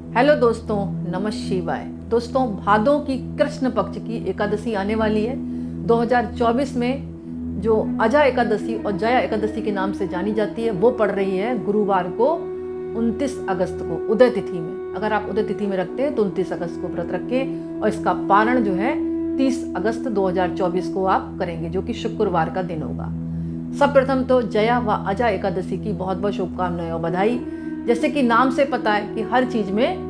Hello दोस्तों, नमः शिवाय। दोस्तों, भादों की कृष्ण पक्ष की एकादशी आने वाली है 2024 में, जो अजा एकादशी और जया एकादशी के नाम से जानी जाती है। वो पड़ रही है गुरुवार को 29 अगस्त को उदय तिथि में। अगर आप उदय तिथि में रखते हैं तो 29 अगस्त को व्रत रखें और इसका पारण जो है 30 अगस्त 2024 को आप करेंगे, जो कि शुक्रवार का दिन होगा। सब प्रथम तो जया व अजा एकादशी की बहुत बहुत शुभकामनाएं और बधाई। जैसे कि नाम से पता है कि हर चीज में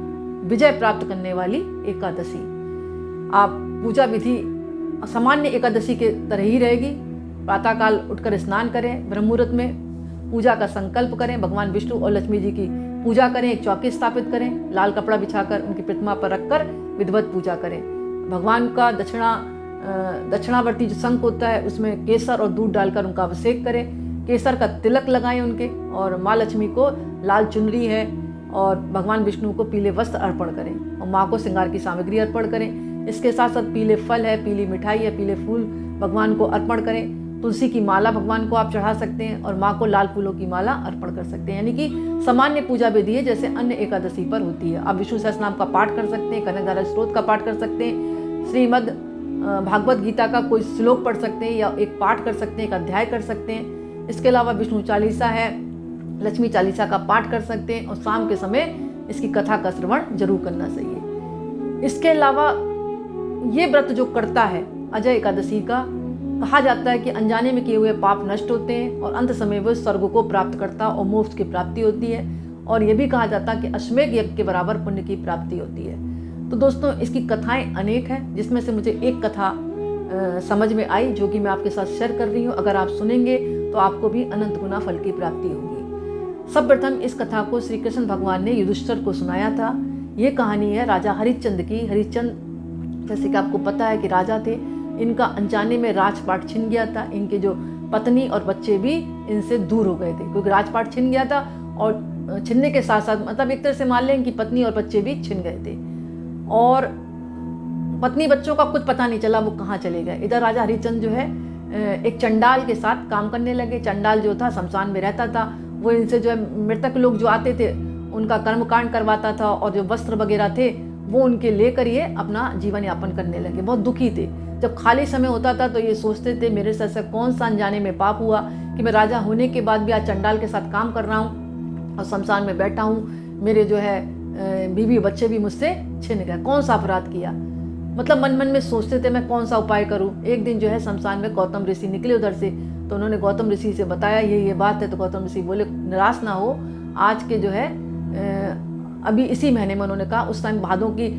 विजय प्राप्त करने वाली एकादशी। आप पूजा विधि सामान्य एकादशी के तरह ही रहेगी। प्रातःकाल उठकर स्नान करें, ब्रह्म मुहूर्त में पूजा का संकल्प करें, भगवान विष्णु और लक्ष्मी जी की पूजा करें, एक चौकी स्थापित करें, लाल कपड़ा बिछाकर उनकी प्रतिमा पर रखकर विधिवत पूजा करें। भगवान का दक्षिणावर्ती जो शंख होता है उसमें केसर और दूध डालकर उनका अभिषेक करें, केसर का तिलक लगाएं उनके, और माँ लक्ष्मी को लाल चुनरी है और भगवान विष्णु को पीले वस्त्र अर्पण करें और माँ को श्रृंगार की सामग्री अर्पण करें। इसके साथ साथ पीले फल है, पीली मिठाई है, पीले फूल भगवान को अर्पण करें। तुलसी की माला भगवान को आप चढ़ा सकते हैं और माँ को लाल फूलों की माला अर्पण कर सकते हैं। यानी कि सामान्य पूजा विधि है जैसे अन्य एकादशी पर होती है। आप विष्णु सहस्त्रनाम का पाठ कर सकते हैं, कनकधारा स्त्रोत का पाठ कर सकते हैं, श्रीमद् भागवत गीता का कोई श्लोक पढ़ सकते हैं या एक पाठ कर सकते हैं, एक अध्याय कर सकते हैं। इसके अलावा विष्णु चालीसा है, लक्ष्मी चालीसा का पाठ कर सकते हैं और शाम के समय इसकी कथा का श्रवण जरूर करना चाहिए। इसके अलावा ये व्रत जो करता है अजय एकादशी का, कहा जाता है कि अनजाने में किए हुए पाप नष्ट होते हैं और अंत समय वह स्वर्ग को प्राप्त करता और मोक्ष की प्राप्ति होती है। और ये भी कहा जाता है कि अश्वमेध यज्ञ के बराबर पुण्य की प्राप्ति होती है। तो दोस्तों, इसकी कथाएं अनेक हैं, जिसमें से मुझे एक कथा समझ में आई जो कि मैं आपके साथ शेयर कर रही हूँ। अगर आप सुनेंगे तो आपको भी अनंत गुना फल की प्राप्ति होगी। सब प्रथम इस कथा को श्री कृष्ण भगवान ने युधिष्ठिर को सुनाया था। ये कहानी है राजा हरिश्चंद्र की। हरिश्चंद्र, जैसे कि आपको पता है कि राजा थे, इनका अनजाने में राजपाट छिन गया था। इनके जो पत्नी और बच्चे भी इनसे दूर हो गए थे, क्योंकि राजपाट छिन गया था और छिनने के साथ साथ मतलब एक तरह से मान लें कि पत्नी और बच्चे भी छिन गए थे और पत्नी बच्चों का कुछ पता नहीं चला वो कहाँ चले गए। इधर राजा हरिश्चंद्र जो है एक चंडाल के साथ काम करने लगे। चंडाल जो था शमशान में रहता था, वो इनसे जो है मृतक लोग जो आते थे उनका कर्मकांड करवाता था और जो वस्त्र वगैरह थे वो उनके लेकर ये अपना जीवन यापन करने लगे। बहुत दुखी थे। जब खाली समय होता था तो ये सोचते थे मेरे से ऐसा कौन सा अनजाने में पाप हुआ कि मैं राजा होने के बाद भी आज चंडाल के साथ काम कर रहा हूँ और शमशान में बैठा हूँ। मेरे जो है बीवी बच्चे भी मुझसे छिन गए, कौन सा अपराध किया। मतलब मन मन में सोचते थे मैं कौन सा उपाय करूं। एक दिन जो है शमशान में गौतम ऋषि निकले उधर से, तो उन्होंने गौतम ऋषि से बताया ये बात है। तो गौतम ऋषि बोले निराश ना हो, आज के जो है अभी इसी महीने में, उन्होंने कहा उस टाइम भादों की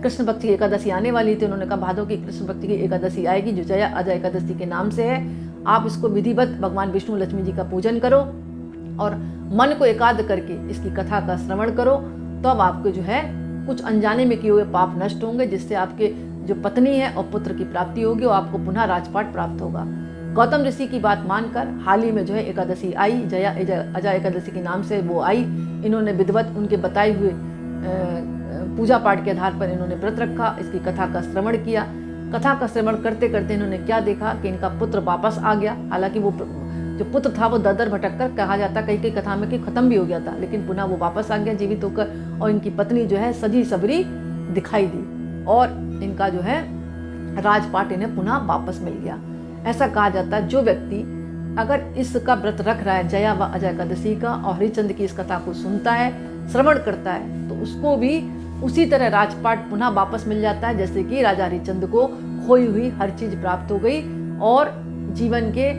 कृष्ण पक्ष की एकादशी आने वाली थी। उन्होंने कहा भादों की कृष्ण पक्ष की एकादशी आएगी जो जया अजय एकादशी के नाम से है। आप इसको विधिवत भगवान विष्णु लक्ष्मी जी का पूजन करो और मन को एकाग्र करके इसकी कथा का श्रवण करो, तो अब आपको जो है कुछ अनजाने में किए हुए पाप नष्ट होंगे, जिससे आपके जो पत्नी है और पुत्र की प्राप्ति होगी और आपको पुनः राजपाट प्राप्त होगा। गौतम ऋषि की बात मानकर हाल ही में जो है एकादशी आई, जया अजय एकादशी के नाम से वो आई। इन्होंने विधिवत उनके बताए हुए पूजा पाठ के आधार पर इन्होंने व्रत रखा, इसकी कथा का श्रवण किया। कथा का श्रवण करते करते इन्होंने क्या देखा कि इनका पुत्र वापस आ गया। हालांकि वो जो पुत्र था वो दर दर भटक कर, कहा जाता कई कई कथा में कि खत्म भी हो गया था, लेकिन पुनः वो वापस आ गया जीवित होकर और इनकी पत्नी जो है सजी सबरी दिखाई दी और इनका जो है राजपाट इन्हें पुनः वापस मिल गया। ऐसा कहा जाता है जो व्यक्ति अगर इसका व्रत रख रहा है जया व अजय एकादशी का और हरिश्चंद्र की इस कथा को सुनता है, श्रवण करता है, तो उसको भी उसी तरह राजपाट पुनः वापस मिल जाता है जैसे कि राजा हरिश्चंद्र को खोई हुई हर चीज प्राप्त हो गई और जीवन के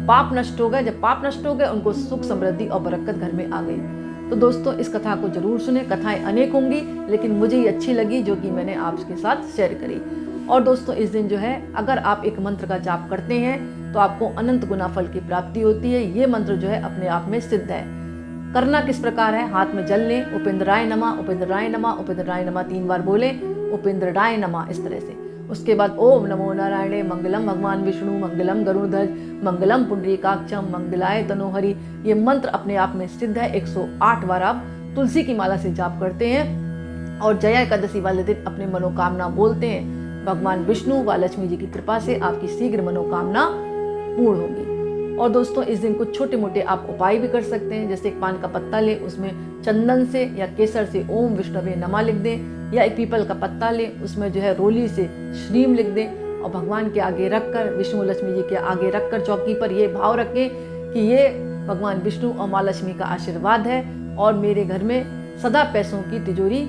पाप नष्ट हो गए। जब पाप नष्ट हो गए उनको सुख समृद्धि और बरकत घर में आ गई। तो दोस्तों, इस कथा को जरूर सुने। कथाएं अनेक होंगी, लेकिन मुझे ये अच्छी लगी जो कि मैंने आपके साथ शेयर करी। और दोस्तों, इस दिन जो है अगर आप एक मंत्र का जाप करते हैं तो आपको अनंत गुना फल की प्राप्ति होती है। ये मंत्र जो है अपने आप में सिद्ध है। करना किस प्रकार है, हाथ में जल लें, उपेंद्राय नमः, उपेंद्राय नमः, उपेंद्राय नमः 3 बार बोले, उपेंद्राय नमः इस तरह से। उसके बाद ओम नमो नारायणे मंगलम भगवान विष्णु मंगलम गरुड़ध्वज मंगलम पुंडरीकाक्षम मंगलाय तनोहरि। ये मंत्र अपने आप में सिद्ध है। 108 बार आप तुलसी की माला से जाप करते हैं और जया एकादशी वाले दिन अपनी मनोकामना बोलते हैं। भगवान विष्णु व लक्ष्मी जी की कृपा से आपकी शीघ्र मनोकामना पूर्ण होगी। और दोस्तों इस दिन कुछ छोटे मोटे आप उपाय भी कर सकते हैं, जैसे एक पान का पत्ता लें, उसमें चंदन से या केसर से ओम विष्णवे नमः लिख दें, या एक पीपल का पत्ता लें, उसमें जो है रोली से श्रीम लिख दें और भगवान के आगे रखकर, विष्णु लक्ष्मी जी के आगे रखकर चौकी पर ये भाव रखें कि ये भगवान विष्णु और माँ लक्ष्मी का आशीर्वाद है और मेरे घर में सदा पैसों की तिजोरी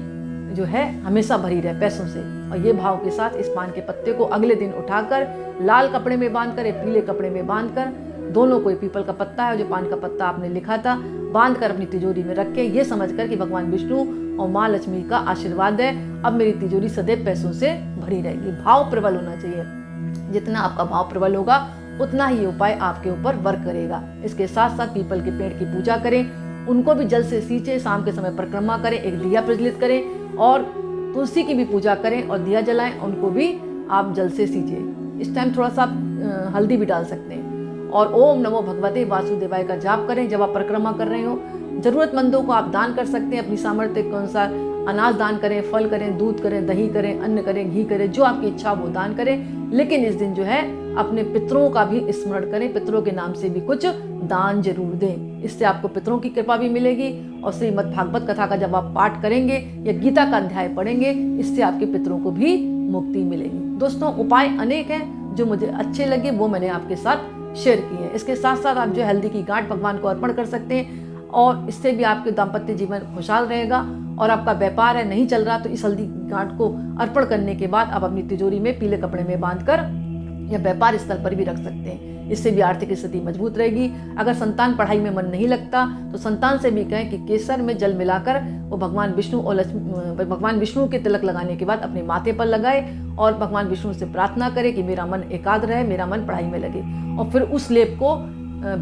जो है हमेशा भरी रहे पैसों से। और ये भाव के साथ इस पान के पत्ते को अगले दिन उठाकर लाल कपड़े में बांधकर या पीले कपड़े में बांधकर, दोनों को, पीपल का पत्ता है जो पान का पत्ता आपने लिखा था, बांधकर अपनी तिजोरी में रख के ये समझकर कि भगवान विष्णु और माँ लक्ष्मी का आशीर्वाद है, अब मेरी तिजोरी सदैव पैसों से भरी रहेगी। भाव प्रबल होना चाहिए। जितना आपका भाव प्रबल होगा उतना ही ये उपाय आपके ऊपर वर्क करेगा। इसके साथ साथ पीपल के पेड़ की पूजा करें, उनको भी जल से सींचे, शाम के समय परिक्रमा करें, एक दिया प्रज्वलित करें और तुलसी की भी पूजा करें और दिया जलाएं, उनको भी आप जल से सींचे। इस टाइम थोड़ा सा आप हल्दी भी डाल सकते हैं और ओम नमो भगवते वासुदेवाय का जाप करें जब आप परिक्रमा कर रहे हो। जरूरतमंदों को आप दान कर सकते हैं, अपनी सामर्थ्य के अनुसार अनाज दान करें, फल करें, दूध करें, दही करें, अन्न करें, घी करें, जो आपकी इच्छा वो दान करें। लेकिन इस दिन जो है अपने पितरों का भी स्मरण करें, पितरों के नाम से भी कुछ दान जरूर दें। इससे आपको पितरों की कृपा भी मिलेगी और श्रीमद् भागवत कथा का जब आप पाठ करेंगे या गीता का अध्याय पढ़ेंगे, इससे आपके पितरों को भी मुक्ति मिलेगी। दोस्तों उपाय अनेक हैं, जो मुझे अच्छे लगे वो मैंने आपके साथ शेयर किए हैं। इसके साथ साथ आप जो हल्दी की गांठ भगवान को अर्पण कर सकते हैं और इससे भी आपके दाम्पत्य जीवन खुशहाल रहेगा। और आपका व्यापार है नहीं चल रहा तो इस हल्दी गांठ को अर्पण करने के बाद आप अपनी तिजोरी में पीले कपड़े में बांधकर या व्यापार स्थल पर भी रख सकते हैं। इससे भी आर्थिक स्थिति मजबूत रहेगी। अगर संतान पढ़ाई में मन नहीं लगता तो संतान से भी कहें कि केसर में जल मिलाकर वो भगवान विष्णु और भगवान विष्णु के तिलक लगाने के बाद अपने माथे पर लगाए और भगवान विष्णु से प्रार्थना करे कि मेरा मन एकाग्र रहे, मेरा मन पढ़ाई में लगे। और फिर उस लेप को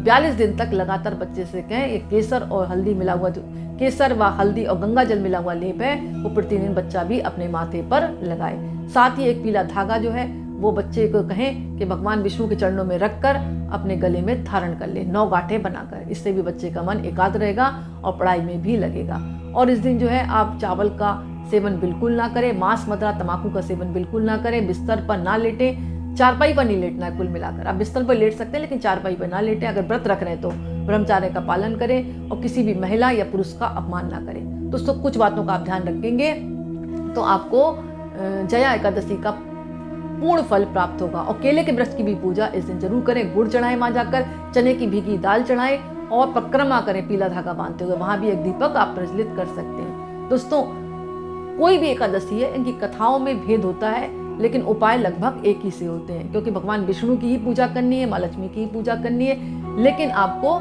42 दिन तक लगातार बच्चे से कहें, ये केसर और हल्दी मिला हुआ, जो केसर व हल्दी और गंगा जल मिला हुआ लेप है वो प्रतिदिन बच्चा भी अपने माथे पर लगाए। साथ ही एक पीला धागा जो है वो बच्चे को कहें कि भगवान विष्णु के चरणों में रखकर अपने गले में धारण कर ले, 9 गांठें बनाकर। इससे भी बच्चे का मन एकाग्र रहेगा और पढ़ाई में भी लगेगा। और इस दिन जो है आप चावल का सेवन बिल्कुल ना करें, मांस मदिरा तंबाकू का सेवन बिल्कुल ना करें, बिस्तर पर ना लेटें, चारपाई पर नहीं लेटना है। कुल मिलाकर आप बिस्तर पर लेट सकते हैं लेकिन चारपाई पर ना लेटें। अगर व्रत रख रहे हैं तो ब्रह्मचार्य का पालन करें और किसी भी महिला या पुरुष का अपमान ना करें। दोस्तों कुछ बातों का आप ध्यान रखेंगे तो आपको जया एकादशी का पूर्ण फल प्राप्त होगा। और केले के वृक्ष की भी पूजा इस दिन जरूर करें, गुड़ चढ़ाएं मां जाकर, चने की भीगी दाल चढ़ाएं और परिक्रमा करें पीला धागा बांधते हुए, वहां भी एक दीपक आप प्रज्वलित कर सकते हैं। दोस्तों कोई भी एकादशी है, इनकी कथाओं में भेद होता है लेकिन उपाय लगभग एक ही से होते हैं, क्योंकि भगवान विष्णु की ही पूजा करनी है, माँ लक्ष्मी की ही पूजा करनी है, लेकिन आपको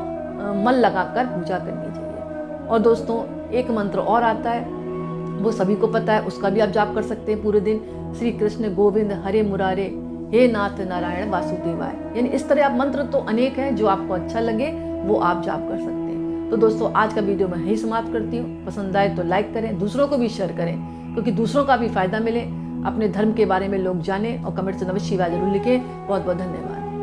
मन लगाकर पूजा करनी चाहिए। और दोस्तों एक मंत्र और आता है, वो सभी को पता है, उसका भी आप जाप कर सकते हैं पूरे दिन। श्री कृष्ण गोविंद हरे मुरारे, हे नाथ नारायण वासुदेवाय। यानी इस तरह आप मंत्र तो अनेक हैं, जो आपको अच्छा लगे वो आप जाप कर सकते हैं। तो दोस्तों आज का वीडियो मैं यही समाप्त करती हूँ। पसंद आए तो लाइक करें, दूसरों को भी शेयर करें, क्योंकि दूसरों का भी फायदा मिले, अपने धर्म के बारे में लोग जाने। और कमेंट से नमः शिवाय जरूर लिखें। बहुत बहुत धन्यवाद।